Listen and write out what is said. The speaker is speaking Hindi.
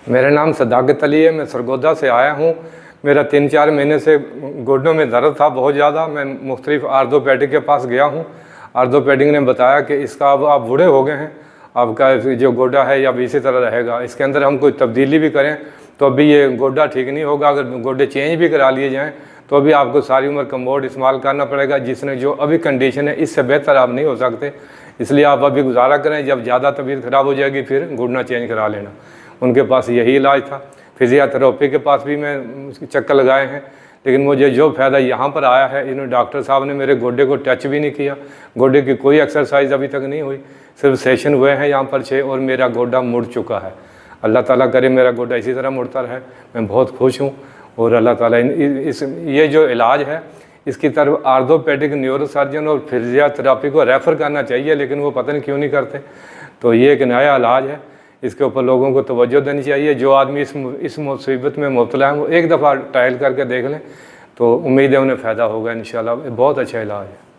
मेरा नाम सदाकत अली है, मैं सरगोदा से आया हूँ। मेरा 3-4 महीने से घुटनों में दर्द था बहुत ज़्यादा। मैं मुख्तलिफ आर्थोपेडिक के पास गया हूँ। आर्थोपेडिक ने बताया कि इसका अब आप बूढ़े हो गए हैं, आपका जो गोड्डा है अब इसी तरह रहेगा, इसके अंदर हम कोई तब्दीली भी करें तो अभी ये गोड्डा ठीक नहीं होगा। अगर गोड्डे चेंज भी करा लिए जाएँ तो अभी आपको सारी उम्र कमोड इस्तेमाल करना पड़ेगा, जिसने जो अभी कंडीशन है इससे बेहतर आप नहीं हो सकते। इसलिए आप अभी गुजारा करें, जब ज़्यादा तबीयत ख़राब हो जाएगी फिर घुटना चेंज करा लेना। उनके पास यही इलाज था। फिजियोथेरेपी के पास भी मैं चक्कर लगाए हैं, लेकिन मुझे जो फ़ायदा यहाँ पर आया है, इन्होंने डॉक्टर साहब ने मेरे गोड्डे को टच भी नहीं किया। गोड्डे की कोई एक्सरसाइज अभी तक नहीं हुई, सिर्फ सेशन हुए हैं यहाँ पर 6 और मेरा गोड्डा मुड़ चुका है। अल्लाह ताला करे मेरा गोड्डा इसी तरह मुड़ता रहे। मैं बहुत खुश हूँ और अल्लाह ताला ये जो इलाज है इसकी तरफ आर्थोपेडिक न्यूरोसर्जन और फिजियोथेरेपी को रेफ़र करना चाहिए, लेकिन वो पता नहीं क्यों नहीं करते। तो ये एक नया इलाज है, इसके ऊपर लोगों को तवज्जो देनी चाहिए। जो आदमी इस मुसीबत में मुब्तला है वो एक दफ़ा ट्रायल करके देख लें, तो उम्मीद है उन्हें फ़ायदा होगा इंशाल्लाह। बहुत अच्छा इलाज है।